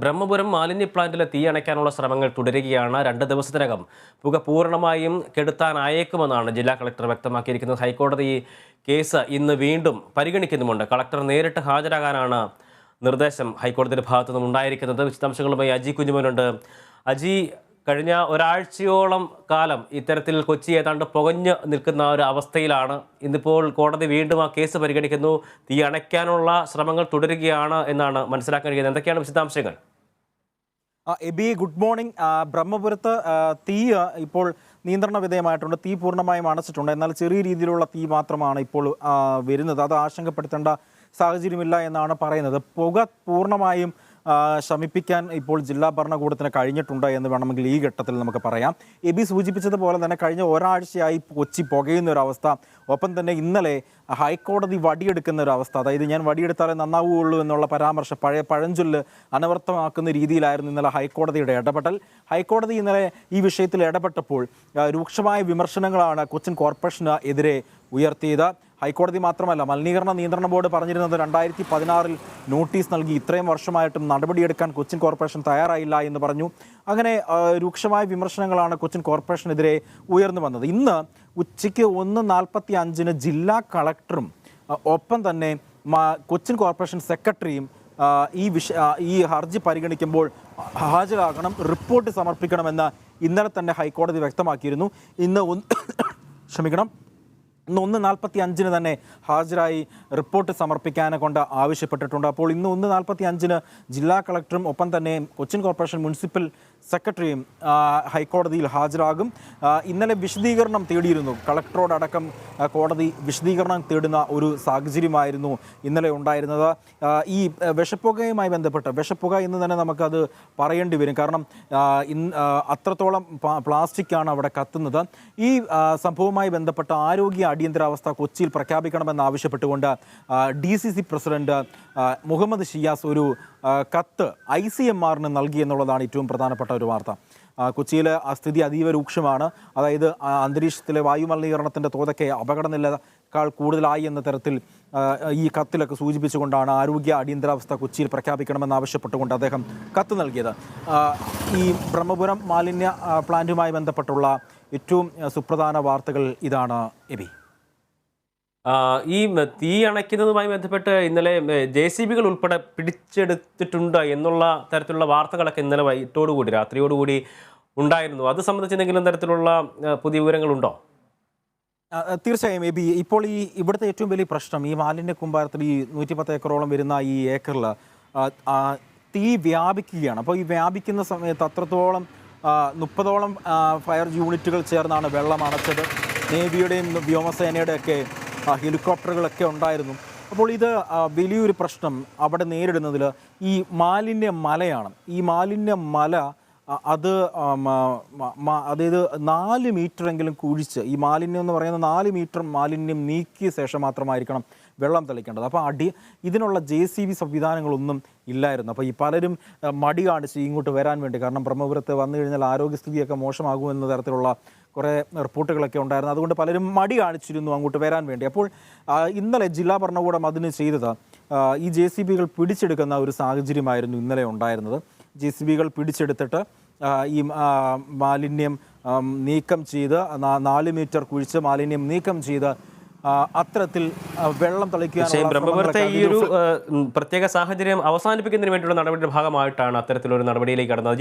ബ്രഹ്മപുരം മാലിന്യ പ്ലാന്റിലെ തീ അണയ്ക്കാനുള്ള ശ്രമങ്ങൾ തുടരുകയാണ്. 2 ദിവസത്തിനകം പുക പൂർണ്ണമായും കെടുത്താനായേക്കുമെന്നാണ് ജില്ലാ കളക്ടർ വ്യക്തമാക്കിയിരിക്കുന്നത്. ഹൈക്കോടതി കേസ് ഇന്ന് വീണ്ടും പരിഗണിക്കുന്നുമുണ്ട്. കളക്ടർ നേരിട്ട് ഹാജരാകാനാണ് നിർദ്ദേശം ഹൈക്കോടതിയുടെ ഭാഗത്തു നിന്നും ഉണ്ടായിരിക്കുന്നത്. വിശദാംശങ്ങളുമായി അജി കുഞ്ഞുമോനുണ്ട്. അജി, കഴിഞ്ഞ ഒരാഴ്ചയോളം കാലം ഇത്തരത്തിൽ കൊച്ചി ഏതാണ്ട് പുകഞ്ഞു നിൽക്കുന്ന ഒരു അവസ്ഥയിലാണ്. ഇന്നിപ്പോൾ കോടതി വീണ്ടും ആ കേസ് പരിഗണിക്കുന്നു. തീ അണയ്ക്കാനുള്ള ശ്രമങ്ങൾ തുടരുകയാണ് എന്നാണ് മനസ്സിലാക്കാൻ കഴിയുന്നത്. എന്തൊക്കെയാണ് വിശദാംശങ്ങൾ? AB, good morning. ബ്രഹ്മപുരത്ത് തീ ഇപ്പോൾ നിയന്ത്രണ വിധേയമായിട്ടുണ്ട്. തീ പൂർണ്ണമായും അണച്ചിട്ടുണ്ട്. എന്നാൽ ചെറിയ രീതിയിലുള്ള തീ മാത്രമാണ് ഇപ്പോൾ വരുന്നത്. അത് ആശങ്കപ്പെടുത്തേണ്ട സാഹചര്യമില്ല എന്നാണ് പറയുന്നത്. പുക പൂർണ്ണമായും ശമിപ്പിക്കാൻ ഇപ്പോൾ ജില്ലാ ഭരണകൂടത്തിന് കഴിഞ്ഞിട്ടുണ്ട് എന്ന് വേണമെങ്കിൽ ഈ ഘട്ടത്തിൽ നമുക്ക് പറയാം. എബി സൂചിപ്പിച്ചതുപോലെ തന്നെ കഴിഞ്ഞ ഒരാഴ്ചയായി കൊച്ചി പുകയുന്ന ഒരവസ്ഥ, ഒപ്പം തന്നെ ഇന്നലെ ഹൈക്കോടതി വടിയെടുക്കുന്ന ഒരു അവസ്ഥ, അതായത് ഞാൻ വടിയെടുത്താലേ നന്നാവുകയുള്ളൂ എന്നുള്ള പരാമർശം, പഴയ പഴഞ്ചൊല്ല് അനവർത്ഥമാക്കുന്ന രീതിയിലായിരുന്നു ഇന്നലെ ഹൈക്കോടതിയുടെ ഇടപെടൽ. ഹൈക്കോടതി ഇന്നലെ ഈ വിഷയത്തിൽ ഇടപെട്ടപ്പോൾ രൂക്ഷമായ വിമർശനങ്ങളാണ് കൊച്ചിൻ കോർപ്പറേഷന് എതിരെ ഉയർത്തിയത്. ഹൈക്കോടതി മാത്രമല്ല, മലിനീകരണ നിയന്ത്രണ ബോർഡ് പറഞ്ഞിരുന്നത് 2016 നോട്ടീസ് നൽകി ഇത്രയും വർഷമായിട്ടും നടപടിയെടുക്കാൻ കൊച്ചിൻ കോർപ്പറേഷൻ തയ്യാറായില്ല എന്ന് പറഞ്ഞു. അങ്ങനെ രൂക്ഷമായ വിമർശനങ്ങളാണ് കൊച്ചിൻ കോർപ്പറേഷനെതിരെ ഉയർന്നു വന്നത്. ഇന്ന് ഉച്ചയ്ക്ക് 1:45 ജില്ലാ കളക്ടറും ഒപ്പം തന്നെ കൊച്ചിൻ കോർപ്പറേഷൻ സെക്രട്ടറിയും ഈ ഹർജി പരിഗണിക്കുമ്പോൾ ഹാജരാകണം, റിപ്പോർട്ട് സമർപ്പിക്കണമെന്ന് ഇന്നലെ തന്നെ ഹൈക്കോടതി വ്യക്തമാക്കിയിരുന്നു. ഇന്ന് 1:45 തന്നെ ഹാജരായി റിപ്പോർട്ട് സമർപ്പിക്കാനെ കൊണ്ട് ആവശ്യപ്പെട്ടിട്ടുണ്ട്. അപ്പോൾ ഇന്ന് 1:45 ജില്ലാ കളക്ടറും ഒപ്പം തന്നെ കൊച്ചിൻ കോർപ്പറേഷൻ മുനിസിപ്പൽ സെക്രട്ടറിയും ഹൈക്കോടതിയിൽ ഹാജരാകും. ഇന്നലെ വിശദീകരണം തേടിയിരുന്നു. കളക്ടറോടക്കം കോടതി വിശദീകരണം തേടുന്ന ഒരു സാഹചര്യമായിരുന്നു ഇന്നലെ ഉണ്ടായിരുന്നത്. ഈ വിഷപ്പുകയുമായി ബന്ധപ്പെട്ട്, വിഷപ്പുക എന്ന് തന്നെ നമുക്കത് പറയേണ്ടി വരും. കാരണം അത്രത്തോളം പ്ലാസ്റ്റിക്കാണ് അവിടെ കത്തുന്നത്. ഈ സംഭവവുമായി ബന്ധപ്പെട്ട ആരോഗ്യ അടിയന്തരാവസ്ഥ കൊച്ചിയിൽ പ്രഖ്യാപിക്കണമെന്ന് ആവശ്യപ്പെട്ടുകൊണ്ട് DCC പ്രസിഡന്റ് മുഹമ്മദ് ഷിയാസ് ഒരു കത്ത് ICMR-ന് നൽകി എന്നുള്ളതാണ് ഏറ്റവും പ്രധാനപ്പെട്ട ഒരു വാർത്ത. കൊച്ചിയിലെ സ്ഥിതി അതീവ രൂക്ഷമാണ്. അതായത് അന്തരീക്ഷത്തിലെ വായുമലിനീകരണത്തിൻ്റെ തോതൊക്കെ അപകടനിലയേക്കാൾ കൂടുതലായി എന്ന തരത്തിൽ ഈ കത്തിലൊക്കെ സൂചിപ്പിച്ചുകൊണ്ടാണ് ആരോഗ്യ അടിയന്തരാവസ്ഥ കൊച്ചിയിൽ പ്രഖ്യാപിക്കണമെന്ന് ആവശ്യപ്പെട്ടുകൊണ്ട് അദ്ദേഹം കത്ത് നൽകിയത്. ഈ ബ്രഹ്മപുരം മാലിന്യ പ്ലാന്റുമായി ബന്ധപ്പെട്ടുള്ള ഏറ്റവും സുപ്രധാന വാർത്തകൾ ഇതാണ് എബി. ഈ തീ അണയ്ക്കുന്നതുമായി ബന്ധപ്പെട്ട് ഇന്നലെ JCB-കൾ ഉൾപ്പെടെ പിടിച്ചെടുത്തിട്ടുണ്ട് എന്നുള്ള തരത്തിലുള്ള വാർത്തകളൊക്കെ ഇന്നലെ വൈകിട്ടോടുകൂടി, രാത്രിയോടുകൂടി ഉണ്ടായിരുന്നു. അത് സംബന്ധിച്ച് എന്തെങ്കിലും തരത്തിലുള്ള പുതിയ വിവരങ്ങളുണ്ടോ? തീർച്ചയായും എബി, ഇപ്പോൾ ഇവിടുത്തെ ഏറ്റവും വലിയ പ്രശ്നം ഈ മാലിന്യ കൂമ്പാരത്തിൽ ഈ 110 ഏക്കറോളം വരുന്ന ഈ ഏക്കറിൽ തീ വ്യാപിക്കുകയാണ്. അപ്പോൾ ഈ വ്യാപിക്കുന്ന സമയത്ത് അത്രത്തോളം 30ഓളം ഫയർ യൂണിറ്റുകൾ ചേർന്നാണ് വെള്ളം അണച്ചത്. നേവിയുടെയും വ്യോമസേനയുടെയൊക്കെ ഹെലികോപ്റ്ററുകളൊക്കെ ഉണ്ടായിരുന്നു. അപ്പോൾ ഇത് വലിയൊരു പ്രശ്നം അവിടെ നേരിടുന്നതിൽ ഈ മാലിന്യ മലയാണ്. ഈ മാലിന്യ മല അതായത് 4 മീറ്ററെങ്കിലും കുഴിച്ച്, ഈ മാലിന്യം എന്ന് പറയുന്ന 4 മീറ്റർ മാലിന്യം നീക്കിയ ശേഷം മാത്രമായിരിക്കണം വെള്ളം തെളിക്കേണ്ടത്. അപ്പോൾ ഇതിനുള്ള JCB സംവിധാനങ്ങളൊന്നും ഇല്ലായിരുന്നു. അപ്പോൾ ഈ പലരും മടി കാണിച്ച് ഇങ്ങോട്ട് വരാൻ വേണ്ടി, കാരണം ബ്രഹ്മപുരത്ത് വന്നു കഴിഞ്ഞാൽ ആരോഗ്യസ്ഥിതിയൊക്കെ മോശമാകുമെന്ന തരത്തിലുള്ള കുറേ റിപ്പോർട്ടുകളൊക്കെ ഉണ്ടായിരുന്നു. അതുകൊണ്ട് പലരും മടി കാണിച്ചിരുന്നു അങ്ങോട്ട് വരാൻ വേണ്ടി. അപ്പോൾ ഇന്നലെ ജില്ലാ ഭരണകൂടം അതിന് ചെയ്തത് ഈ JCB-കൾ പിടിച്ചെടുക്കുന്ന ഒരു സാഹചര്യമായിരുന്നു ഇന്നലെ ഉണ്ടായിരുന്നത്. JCB-കൾ പിടിച്ചെടുത്തിട്ട് ഈ മാലിന്യം നീക്കം ചെയ്ത് 4 മീറ്റർ കുഴിച്ച് മാലിന്യം നീക്കം ചെയ്ത് അത്തരത്തിൽ വെള്ളം തളിക്കുക. ബ്രഹ്മപുരത്തെ ഈ ഒരു പ്രത്യേക സാഹചര്യം അവസാനിപ്പിക്കുന്നതിന് വേണ്ടിയുള്ള നടപടിയുടെ ഭാഗമായിട്ടാണ് അത്തരത്തിലൊരു നടപടിയിലേക്ക് കടന്നത്.